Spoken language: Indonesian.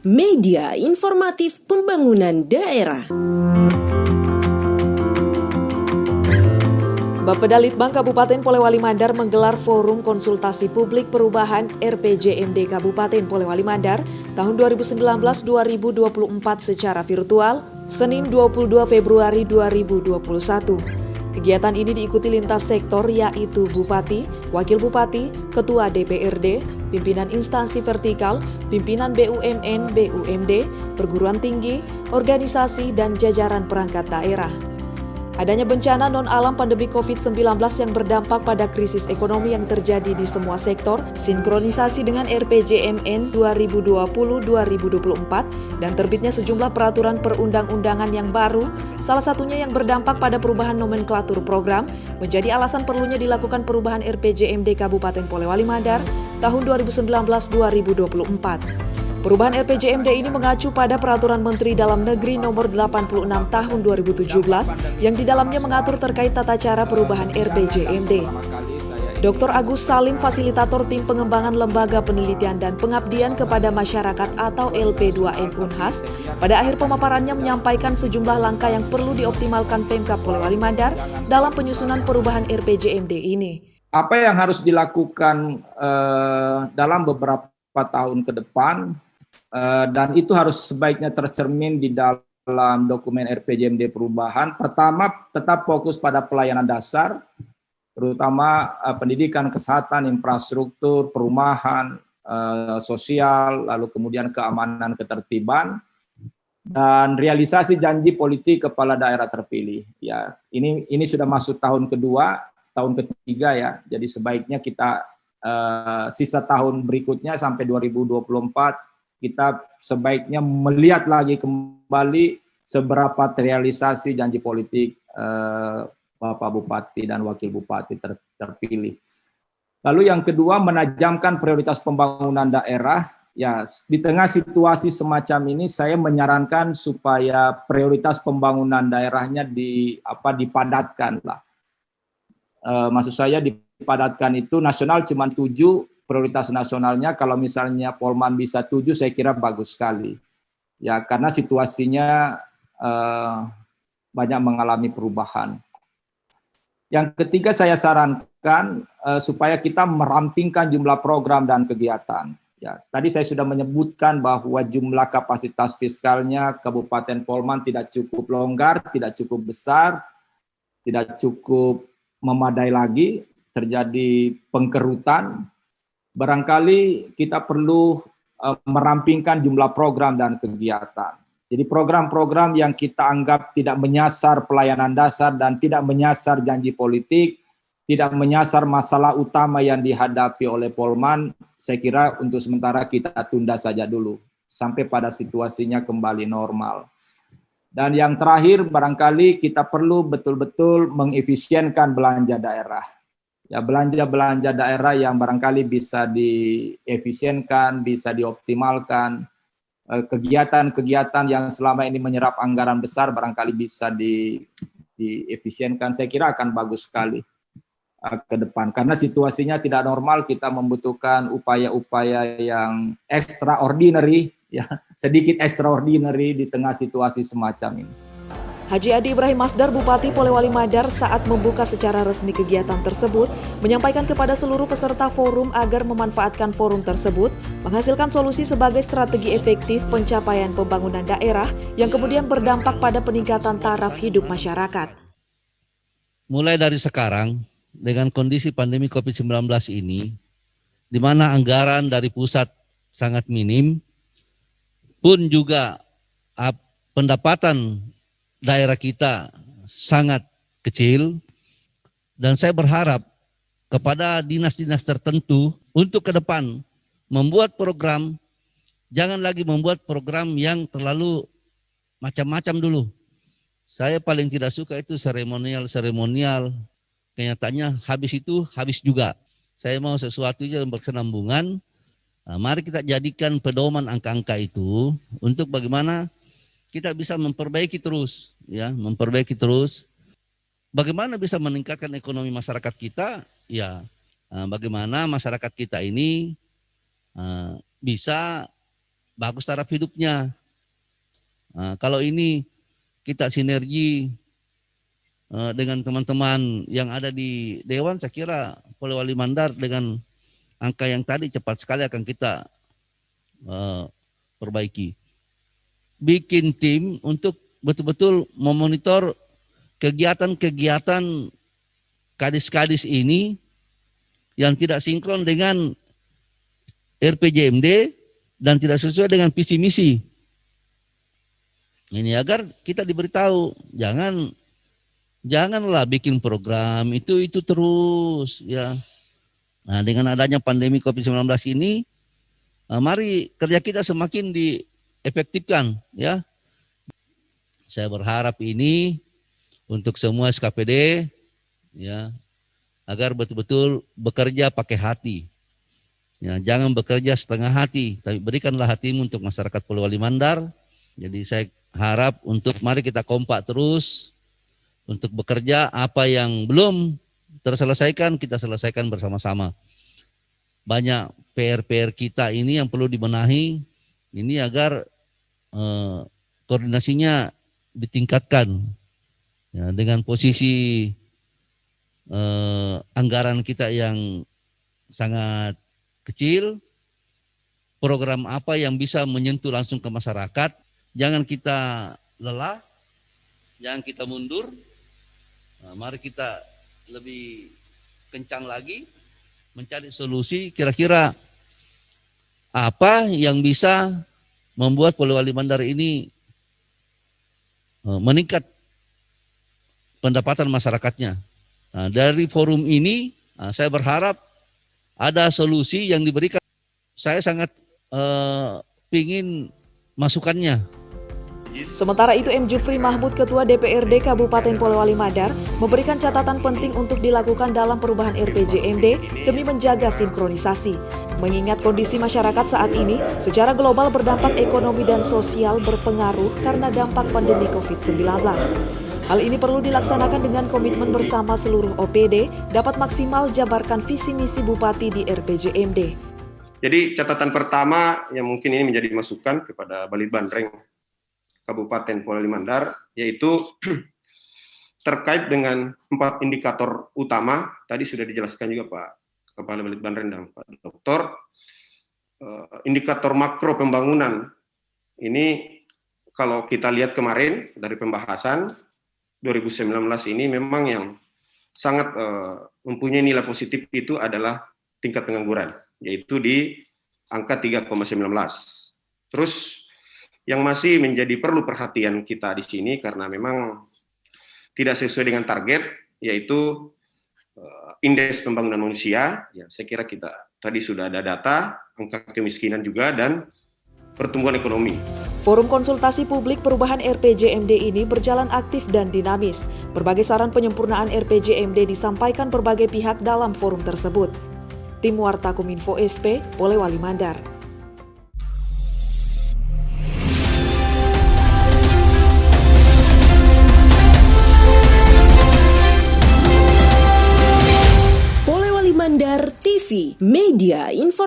Media Informatif Pembangunan Daerah. Bapeda Litbang Kabupaten Polewali Mandar menggelar forum konsultasi publik perubahan RPJMD Kabupaten Polewali Mandar tahun 2019-2024 secara virtual Senin 22 Februari 2021. Kegiatan ini diikuti lintas sektor yaitu Bupati, Wakil Bupati, Ketua DPRD, pimpinan instansi vertikal, pimpinan BUMN, BUMD, perguruan tinggi, organisasi, dan jajaran perangkat daerah. Adanya bencana non-alam pandemi COVID-19 yang berdampak pada krisis ekonomi yang terjadi di semua sektor, sinkronisasi dengan RPJMN 2020-2024, dan terbitnya sejumlah peraturan perundang-undangan yang baru, salah satunya yang berdampak pada perubahan nomenklatur program, menjadi alasan perlunya dilakukan perubahan RPJMD Kabupaten Polewali Mandar tahun 2019-2024. Perubahan RPJMD ini mengacu pada Peraturan Menteri Dalam Negeri Nomor 86 Tahun 2017 yang di dalamnya mengatur terkait tata cara perubahan RPJMD. Dr. Agus Salim, fasilitator Tim Pengembangan Lembaga Penelitian dan Pengabdian kepada Masyarakat atau LP2M Unhas, pada akhir pemaparannya menyampaikan sejumlah langkah yang perlu dioptimalkan Pemkab Polewali Mandar dalam penyusunan perubahan RPJMD ini. Apa yang harus dilakukan dalam beberapa tahun ke depan, dan itu harus sebaiknya tercermin di dalam dokumen RPJMD perubahan. Pertama, tetap fokus pada pelayanan dasar, terutama pendidikan, kesehatan, infrastruktur, perumahan, sosial, lalu kemudian keamanan, ketertiban, dan realisasi janji politik kepala daerah terpilih. Ya, ini sudah masuk tahun kedua, tahun ketiga ya. Jadi sebaiknya kita sisa tahun berikutnya sampai 2024 kita sebaiknya melihat lagi kembali seberapa terrealisasi janji politik Bapak Bupati dan Wakil Bupati terpilih. Lalu yang kedua, menajamkan prioritas pembangunan daerah. Ya, di tengah situasi semacam ini saya menyarankan supaya prioritas pembangunan daerahnya dipadatkan lah. Maksud saya dipadatkan itu nasional cuma 7 prioritas nasionalnya, kalau misalnya Polman bisa 7, saya kira bagus sekali. Ya, karena situasinya banyak mengalami perubahan. Yang ketiga, saya sarankan supaya kita merampingkan jumlah program dan kegiatan. Ya, tadi saya sudah menyebutkan bahwa jumlah kapasitas fiskalnya Kabupaten Polman tidak cukup longgar, tidak cukup besar, tidak cukup memadai lagi, terjadi pengkerutan. Barangkali kita perlu merampingkan jumlah program dan kegiatan. Jadi program-program yang kita anggap tidak menyasar pelayanan dasar dan tidak menyasar janji politik, tidak menyasar masalah utama yang dihadapi oleh Polman, saya kira untuk sementara kita tunda saja dulu, sampai pada situasinya kembali normal. Dan yang terakhir, barangkali kita perlu betul-betul mengefisienkan belanja daerah. Ya, belanja daerah yang barangkali bisa diefisienkan, bisa dioptimalkan. Kegiatan-kegiatan yang selama ini menyerap anggaran besar barangkali bisa diefisienkan. Saya kira akan bagus sekali ke depan. Karena situasinya tidak normal, kita membutuhkan upaya-upaya yang extraordinary, ya, sedikit extraordinary di tengah situasi semacam ini. Haji Adi Ibrahim Masdar, Bupati Polewali Mandar, saat membuka secara resmi kegiatan tersebut, menyampaikan kepada seluruh peserta forum agar memanfaatkan forum tersebut, menghasilkan solusi sebagai strategi efektif pencapaian pembangunan daerah yang kemudian berdampak pada peningkatan taraf hidup masyarakat. Mulai dari sekarang, dengan kondisi pandemi COVID-19 ini, di mana anggaran dari pusat sangat minim, pun juga pendapatan daerah kita sangat kecil, dan saya berharap kepada dinas-dinas tertentu untuk ke depan membuat program, jangan lagi membuat program yang terlalu macam-macam dulu. Saya paling tidak suka itu seremonial, kenyataannya habis itu habis juga. Saya mau sesuatu yang berkesinambungan. Mari kita jadikan pedoman angka-angka itu untuk bagaimana kita bisa memperbaiki terus, ya, Bagaimana bisa meningkatkan ekonomi masyarakat kita? Ya, bagaimana masyarakat kita ini bisa bagus taraf hidupnya. Nah, kalau ini kita sinergi dengan teman-teman yang ada di Dewan, saya kira Polewali Mandar dengan angka yang tadi cepat sekali akan kita perbaiki. Bikin tim untuk betul-betul memonitor kegiatan-kegiatan kadis-kadis ini yang tidak sinkron dengan RPJMD dan tidak sesuai dengan visi misi. Ini agar kita diberitahu, janganlah bikin program itu terus ya. Nah, dengan adanya pandemi COVID-19 ini, mari kerja kita semakin diefektifkan ya. Saya berharap ini untuk semua SKPD ya, agar betul-betul bekerja pakai hati. Ya, jangan bekerja setengah hati, tapi berikanlah hatimu untuk masyarakat Polewali Mandar. Jadi saya harap untuk mari kita kompak terus untuk bekerja, apa yang belum terselesaikan kita selesaikan bersama-sama. Banyak PR-PR kita ini yang perlu dibenahi ini agar koordinasinya ditingkatkan ya, dengan posisi anggaran kita yang sangat kecil, program apa yang bisa menyentuh langsung ke masyarakat. Jangan kita lelah, jangan kita mundur. Nah, mari kita lebih kencang lagi mencari solusi kira-kira apa yang bisa membuat Polewali Mandar ini meningkat pendapatan masyarakatnya. Nah, dari forum ini saya berharap ada solusi yang diberikan. Saya sangat pingin masukannya. Sementara itu, M. Jufri Mahmud, Ketua DPRD Kabupaten Polewali Mandar, memberikan catatan penting untuk dilakukan dalam perubahan RPJMD demi menjaga sinkronisasi. Mengingat kondisi masyarakat saat ini secara global berdampak ekonomi dan sosial berpengaruh karena dampak pandemi COVID-19. Hal ini perlu dilaksanakan dengan komitmen bersama seluruh OPD dapat maksimal jabarkan visi misi Bupati di RPJMD. Jadi catatan pertama yang mungkin ini menjadi masukan kepada Balitbangdreng Kabupaten Polewali Mandar, yaitu terkait dengan 4 indikator utama, tadi sudah dijelaskan juga Pak Kepala Balitbangdreng dan Pak Dokter. Indikator makro pembangunan, ini kalau kita lihat kemarin dari pembahasan 2019 ini memang yang sangat mempunyai nilai positif itu adalah tingkat pengangguran, yaitu di angka 3,19. Terus yang masih menjadi perlu perhatian kita di sini karena memang tidak sesuai dengan target, yaitu indeks pembangunan manusia. Ya, saya kira kita tadi sudah ada data, angka kemiskinan juga, dan pertumbuhan ekonomi. Forum konsultasi publik perubahan RPJMD ini berjalan aktif dan dinamis. Berbagai saran penyempurnaan RPJMD disampaikan berbagai pihak dalam forum tersebut. Tim Warta Kominfo SP, Polewali Mandar. Polewali Mandar TV, media informasi.